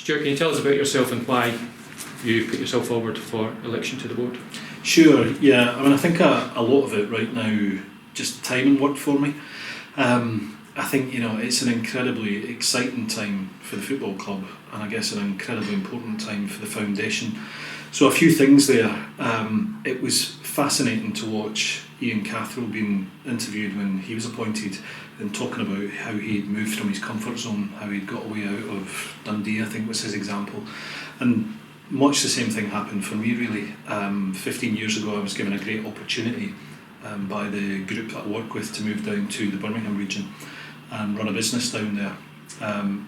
Stuart, can you tell us about yourself and why you put yourself forward for election to the board? Sure, yeah. I mean, I think a lot of it right now, just timing worked for me. I think, it's an incredibly exciting time for the football club, and I guess an incredibly important time for the foundation. So a few things there. It was fascinating to watch Ian Catherall being interviewed when he was appointed and talking about how he'd moved from his comfort zone, how he'd got away out of Dundee, I think was his example. And much the same thing happened for me, really. 15 years ago I was given a great opportunity by the group that I work with to move down to the Birmingham region and run a business down there.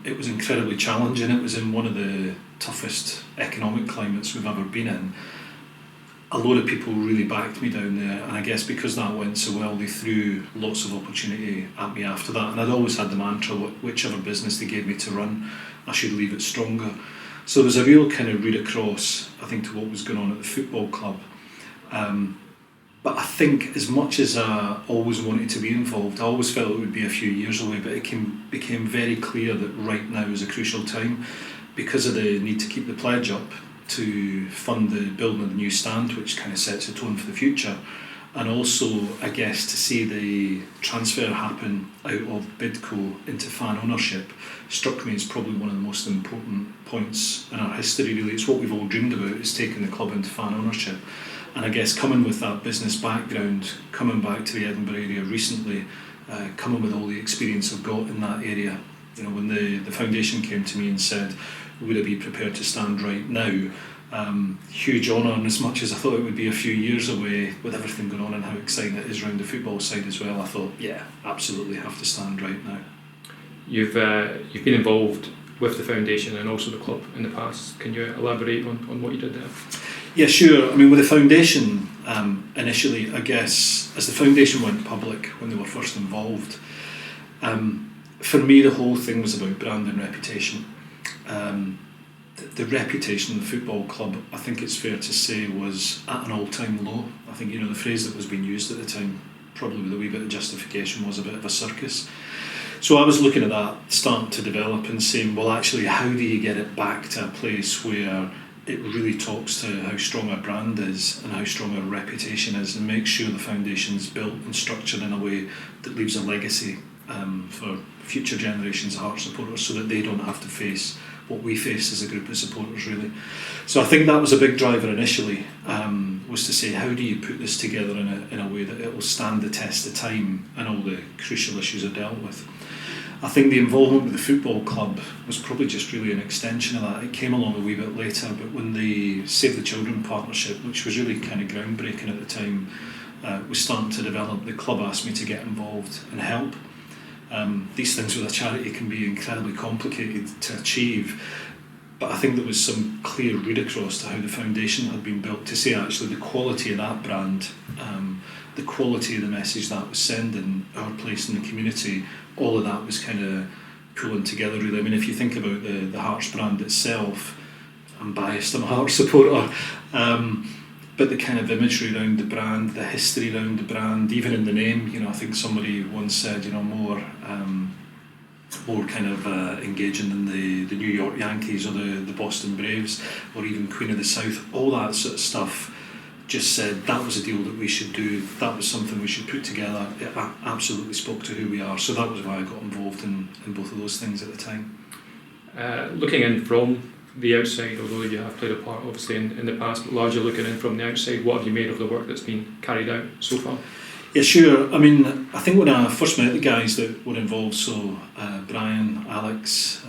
It was incredibly challenging. It was in one of the toughest economic climates we've ever been in. A lot of people really backed me down there, and I guess because that went so well, they threw lots of opportunity at me after that. And I'd always had the mantra, whichever business they gave me to run, I should leave it stronger. So there was a real kind of read across, I think, to what was going on at the football club. But I think as much as I always wanted to be involved, I always felt it would be a few years away, but it became very clear that right now is a crucial time because of the need to keep the pledge up to fund the building of the new stand, which kind of sets a tone for the future, and also, I guess, to see the transfer happen out of Bidco into fan ownership struck me as probably one of the most important points in our history, really. It's what we've all dreamed about, is taking the club into fan ownership. And I guess coming with that business background, coming back to the Edinburgh area recently, coming with all the experience I've got in that area, when the foundation came to me and said, would I be prepared to stand right now? Huge honour, and as much as I thought it would be a few years away with everything going on and how exciting it is around the football side as well, I thought, yeah, absolutely have to stand right now. You've been involved with the foundation and also the club in the past. Can you elaborate on what you did there? Yeah, sure. I mean, with the foundation, initially, I guess, as the foundation went public when they were first involved, for me the whole thing was about brand and reputation. The reputation of the football club, I think it's fair to say, was at an all-time low. I think, the phrase that was being used at the time, probably with a wee bit of justification, was a bit of a circus. So I was looking at that starting to develop and saying, well, actually, how do you get it back to a place where it really talks to how strong our brand is and how strong our reputation is, and make sure the foundation's built and structured in a way that leaves a legacy for future generations of Hearts supporters, so that they don't have to face what we face as a group of supporters, really. So I think that was a big driver initially, was to say, how do you put this together in a way that it will stand the test of time and all the crucial issues are dealt with. I think the involvement with the football club was probably just really an extension of that. It came along a wee bit later, but when the Save the Children partnership, which was really kind of groundbreaking at the time, was starting to develop, the club asked me to get involved and help. These things with a charity can be incredibly complicated to achieve, but I think there was some clear read across to how the foundation had been built to say actually the quality of that brand, the quality of the message that was sending, our place in the community, all of that was kind of pulling together, really. I mean, if you think about the Hearts brand itself, I'm biased, I'm a Hearts supporter, but the kind of imagery around the brand, the history around the brand, even in the name, I think somebody once said, more kind of engaging than the New York Yankees or the Boston Braves or even Queen of the South, all that sort of stuff just said that was a deal that we should do, that was something we should put together. It absolutely spoke to who we are, so that was why I got involved in both of those things at the time. Looking in from the outside, although you have played a part obviously in the past, but largely looking in from the outside, what have you made of the work that's been carried out so far? Yeah, sure. I mean, I think when I first met the guys that were involved, so Brian, Alex,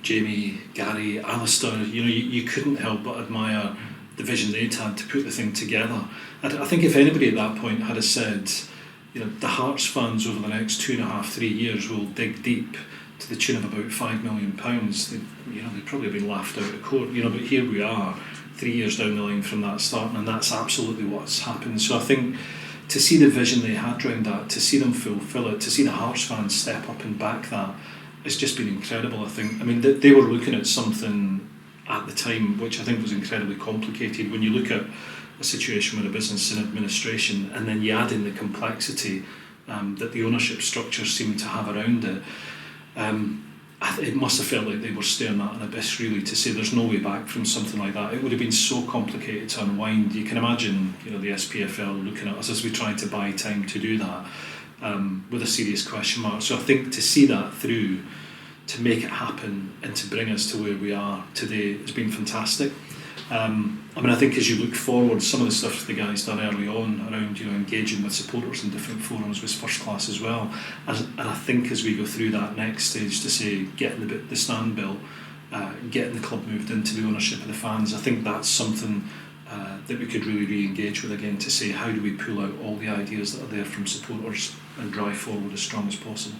Jamie, Gary, Alistair, you couldn't help but admire the vision they'd had to put the thing together. I think if anybody at that point had said, the Hearts fans over the next 2.5, 3 years will dig deep to the tune of about £5 million, they'd probably have been laughed out of court. But here we are, 3 years down the line from that start, and that's absolutely what's happened. So I think to see the vision they had around that, to see them fulfil it, to see the Hearts fans step up and back that, it's just been incredible, I think. I mean, they were looking at something at the time which I think was incredibly complicated. When you look at a situation with a business in administration and then you add in the complexity that the ownership structure seemed to have around it, it must have felt like they were staring at an abyss, really, to say there's no way back from something like that. It would have been so complicated to unwind. You can imagine, the SPFL looking at us as we tried to buy time to do that, with a serious question mark. So I think to see that through, to make it happen and to bring us to where we are today has been fantastic. I think as you look forward, some of the stuff the guys done early on around engaging with supporters in different forums was first class as well. And I think as we go through that next stage to say getting the stand built, getting the club moved into the ownership of the fans, I think that's something that we could really re-engage with again, to say how do we pull out all the ideas that are there from supporters and drive forward as strong as possible.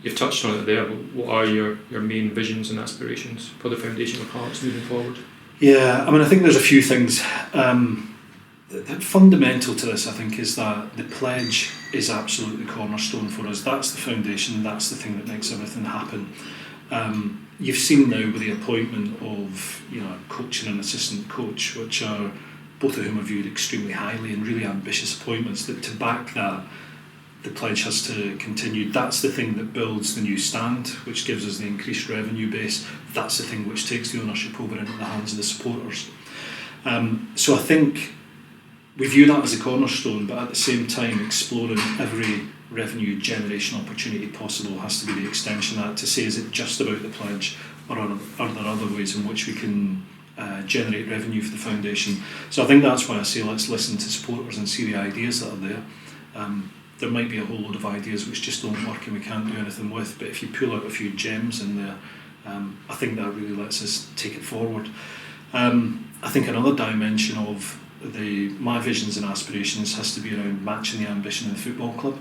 You've touched on it there, but what are your main visions and aspirations for the foundation of Hearts moving forward? Yeah, I think there's a few things. Fundamental to this, I think, is that the pledge is absolutely cornerstone for us. That's the foundation, that's the thing that makes everything happen. You've seen now with the appointment of coach and an assistant coach, which are both of whom are viewed extremely highly and really ambitious appointments, that to back that, the pledge has to continue. That's the thing that builds the new stand, which gives us the increased revenue base. That's the thing which takes the ownership over into the hands of the supporters. So I think we view that as a cornerstone, but at the same time exploring every revenue generation opportunity possible has to be the extension of that, to say, is it just about the pledge, or are there other ways in which we can generate revenue for the foundation? So I think that's why I say let's listen to supporters and see the ideas that are there. There might be a whole load of ideas which just don't work and we can't do anything with, but if you pull out a few gems in there, I think that really lets us take it forward. I think another dimension of my visions and aspirations has to be around matching the ambition of the football club.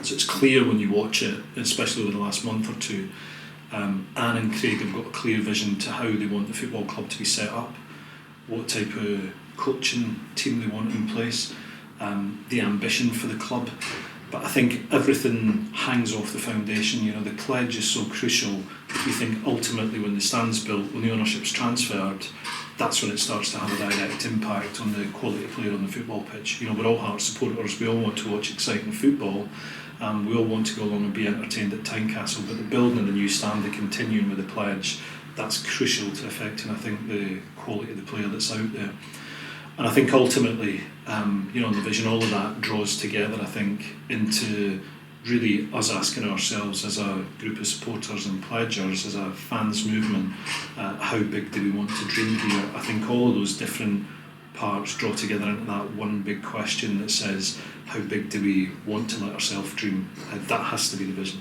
So it's clear when you watch it, especially over the last month or two, Anne and Craig have got a clear vision to how they want the football club to be set up, what type of coaching team they want in place, the ambition for the club. But I think everything hangs off the foundation. The pledge is so crucial. We think ultimately when the stand's built, when the ownership's transferred, that's when it starts to have a direct impact on the quality of player on the football pitch. We're all Hearts supporters, we all want to watch exciting football, we all want to go along and be entertained at Tynecastle, but the building of the new stand, the continuing with the pledge, that's crucial to affecting, I think, the quality of the player that's out there. And I think ultimately, the vision, all of that draws together, I think, into really us asking ourselves as a group of supporters and pledgers, as a fans movement, how big do we want to dream here? I think all of those different parts draw together into that one big question that says, how big do we want to let ourselves dream? That has to be the vision.